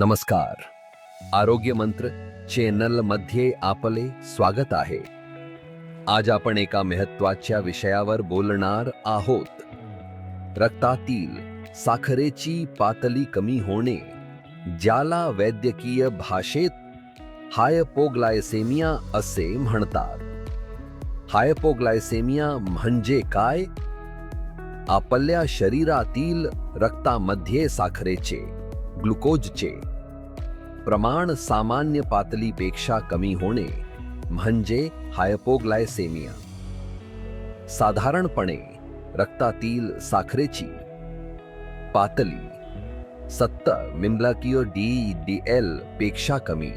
नमस्कार. आरोग्य मंत्र चॅनल मध्ये आपले स्वागत आहे. आज आपण एका महत्त्वाच्या विषयावर बोलणार आहोत. रक्तातील साखरेची पातळी कमी होणे, ज्याला वैद्यकीय भाषेत हायपोग्लायसेमिया असे म्हणतात. हायपोग्लायसेमिया म्हणजे काय? आपल्या शरीरातील रक्तामध्ये साखरेचे ग्लुकोजचे प्रमाण सामान्य पातळीपेक्षा कमी होणे म्हणजे हायपोग्लायसेमिया. साधारणपणे रक्तातील साखरेची पातळी 70 mmol/dl पेक्षा कमी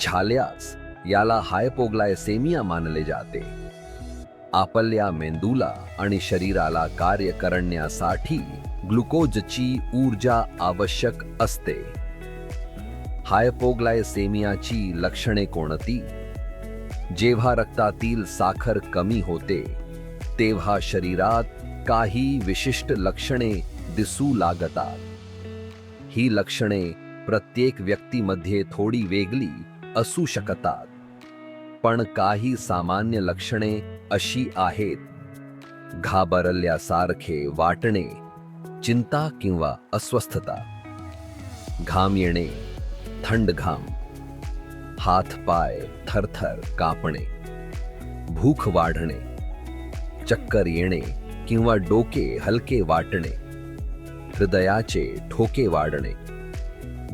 झाल्यास याला हायपोग्लायसेमिया मानले जाते. आपल्या मेंदूला आणि शरीराला कार्य करण्यासाठी ग्लुकोजची ऊर्जा आवश्यक असते. हायपोग्लायसेमियाची लक्षणे कोणती? जेव्हा रक्तातील साखर कमी होते तेव्हा शरीरात काही विशिष्ट लक्षणे दिसू लागतात. ही लक्षणे प्रत्येक व्यक्तीमध्ये थोडी वेगळी असू शकतात, पण काही सामान्य लक्षणे अशी आहेत: घाबरल्यासारखे वाटणे, चिंता किंवा अस्वस्थता, घाम येणे, थंड घाम, हात-पाय थरथर कापणे, भूक वाढणे, चक्कर येणे किंवा डोके हलके वाटणे, हृदयाचे ठोके वाढणे,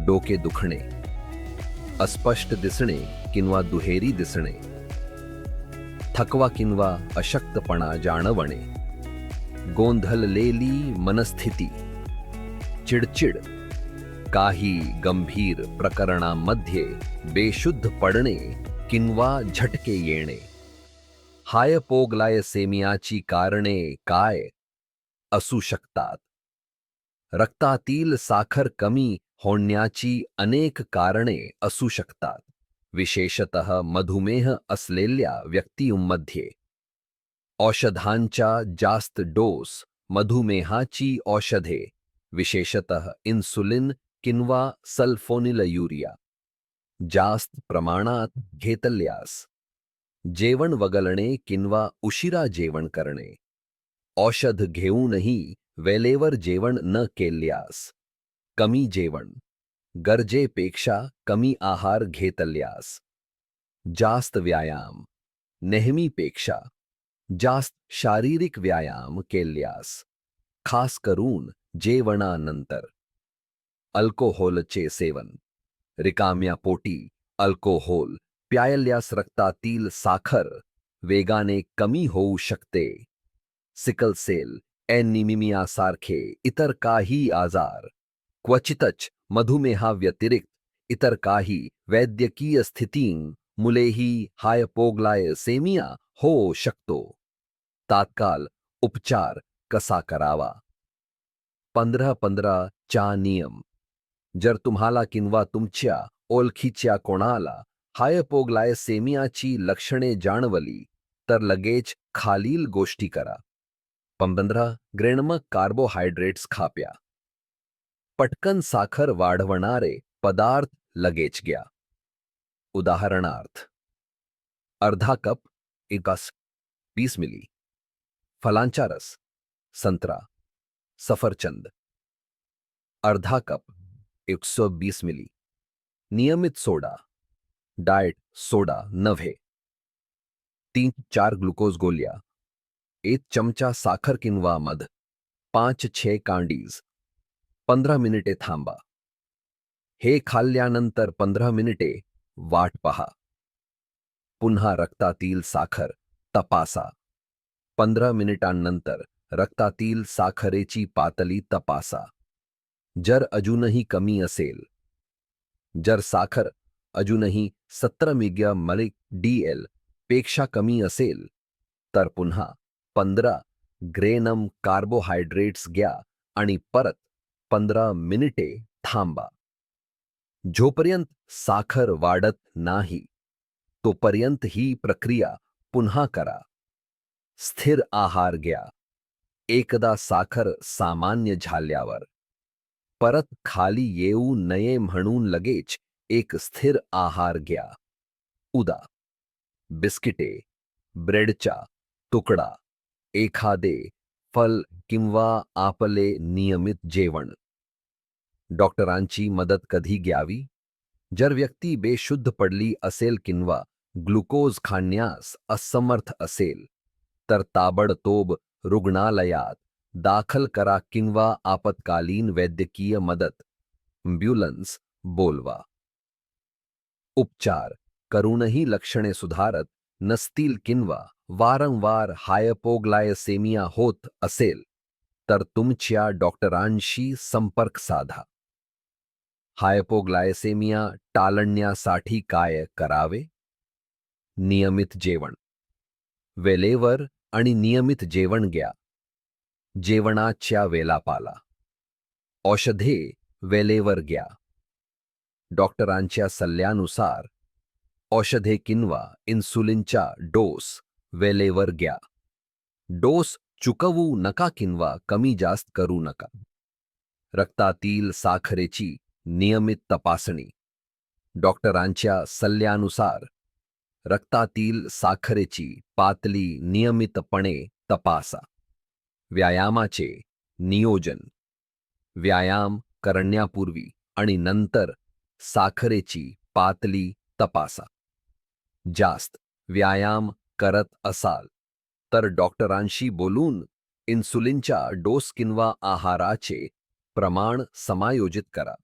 डोके दुखणे, अस्पष्ट दिसणे किंवा दुहेरी दिसणे, थकवा किंवा अशक्तपणा जाणवणे, गोंधळलेली मनस्थिती, चिडचिड, काही गंभीर प्रकरणांमध्ये बेशुद्ध पडणे किंवा झटके येणे. हायपोग्लायसेमियाची कारणे काय असू शकतात? रक्तातील साखर कमी होण्याची अनेक कारणे असू शकतात, विशेषतः मधुमेह असलेल्या व्यक्तींमध्ये. औषधांचा जास्त डोस, मधुमेहाची औषधे, विशेषतः इन्सुलिन किंवा सल्फोनिलयुरिया, जास्त प्रमाणात घेतल्यास. जेवण वगळणे किंवा उशिरा जेवण करणे, औषध घेऊनही वेळेवर जेवण न केल्यास. कमी जेवण, गरजेपेक्षा कमी आहार घेतल्यास. जास्त व्यायाम, नेहमीपेक्षा जास्त शारीरिक व्यायाम केल्यास, खास करून जेवणानंतर. अल्कोहोलचे सेवन, रिकाम्या पोटी अल्कोहोल प्यायल्यास रक्तातील साखर वेगाने कमी होऊ शकते. सिकल सेल ॲनिमियासारखे इतर काही आजार, क्वचितच मधुमेहाव्यतिरिक्त इतर काही वैद्यकीय स्थितींमुळेही हायपोग्लायसेमिया होऊ शकतो. तात्काळ उपचार कसा करावा? 15-15 चा नियम. जर तुम्हाला किंवा तुमच्या ओळखीच्या कोणाला हायपोग्लायसेमियाची लक्षणे जाणवली तर लगेच खालील गोष्टी करा. 15 ग्रॅम कार्बोहायड्रेट्स खाप्या. पटकन साखर वाढवणारे पदार्थ लगेच घ्या. उदाहरणार्थ, अर्धा कप 120 मिली फलांचा रस, संत्रा, सफरचंद. अर्धा कप 120 मिली नियमित सोडा, डाएट सोडा नव्हे. 3-4 ग्लुकोज गोळ्या, 1 चमचा साखर किंवा मध, 5-6 कांडीज. 15 मिनिटे थांबा. हे खाल्ल्यानंतर 15 मिनिटे वाट पहा. पुन्हा रक्तातील साखर तपासा. 15 मिनिटांनंतर रक्तातील साखरेची पातळी तपासा. जर अजूनही कमी असेल, जर साखर अजूनही 70 mmol/dl पेक्षा कमी असेल, तर पुन्हा 15 ग्रॅम कार्बोहायड्रेट्स घ्या आणि परत 15 मिनिटे थांबा. जोपर्यंत साखर वाढत नाही तोपर्यंत ही प्रक्रिया पुन्हा करा. स्थिर आहार घ्या. एकदा साखर सामान्य झाल्यावर परत खाली येऊ नये म्हणून लगेच एक स्थिर आहार घ्या. उदा. बिस्किटे, ब्रेडचा तुकडा, एखादे फल किंवा आपले नियमित जेवण. डॉक्टरांची मदत कधी घ्यावी? जर व्यक्ती बेशुद्ध पडली असेल किंवा ग्लुकोज खाण्यास असमर्थ असेल तर ताबडतोब रुग्णालयात दाखल करा किंवा आपत्कालीन वैद्यकीय मदत ॲम्ब्युलन्स बोलवा. उपचार करूनही लक्षणे सुधारत नसतील किंवा वारंवार हायपोग्लायसेमिया होत असेल तर तुमच्या डॉक्टरांशी संपर्क साधा. हायपोग्लायसेमिया टाळण्यासाठी काय करावे? नियमित जेवण. वेळेवर आणि नियमित जेवण घ्या. जेवणाच्या वेळापाला. औषधे वेळेवर घ्या. डॉक्टरांच्या सल्ल्यानुसार औषधे किंवा इन्सुलिनचा डोस वेळेवर घ्या. डोस चुकवू नका किंवा कमी जास्त करू नका. रक्तातील साखरेची नियमित तपासणी. डॉक्टरांच्या सल्ल्यानुसार रक्तातील साखरेची पातळी नियमितपणे तपासा. व्यायामाचे नियोजन. व्यायाम करण्यापूर्वी आणि नंतर साखरेची पातळी तपासा. जास्त व्यायाम करत असाल तर डॉक्टरांशी बोलून इन्सुलिनचा डोस किंवा आहाराचे प्रमाण समायोजित करा.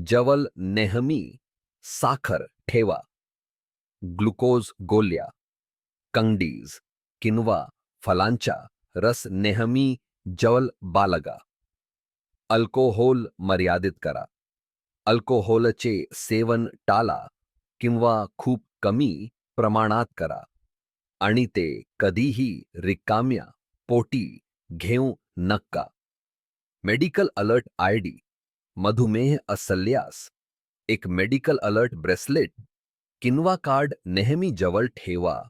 जवळ नेहमी साखर ठेवा. ग्लुकोज गोळ्या, कंडीज किंवा फलांचा रस नेहमी जवळ बाळगा. अल्कोहोल मर्यादित करा. अल्कोहोलचे सेवन टाळा किंवा खूप कमी प्रमाणात करा आणि ते कधीही रिकाम्या पोटी घेऊ नका. Medical alert ID. मधुमेह असल्यास एक मेडिकल अलर्ट ब्रेसलेट किंवा कार्ड नेहमी जवळ ठेवा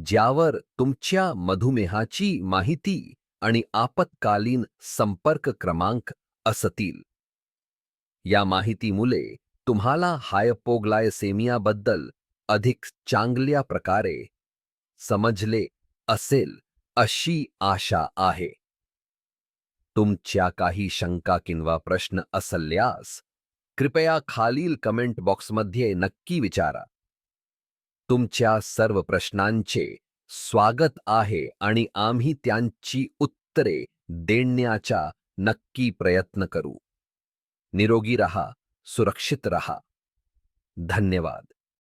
ज्यावर तुमच्या मधुमेहाची माहिती आणि आपत्कालीन संपर्क क्रमांक असतील. या माहितीमुळे तुम्हाला हायपोग्लायसेमियाबद्दल अधिक चांगल्या प्रकारे समजले असेल अशी आशा आहे. तुमच्या काही शंका किंवा प्रश्न असल्यास कृपया खालील कमेंट बॉक्समध्ये नक्की विचारा. तुमच्या सर्व प्रश्नांचे स्वागत आहे आणि आम्ही त्यांची उत्तरे देण्याचा नक्की प्रयत्न करू. निरोगी रहा, सुरक्षित रहा. धन्यवाद.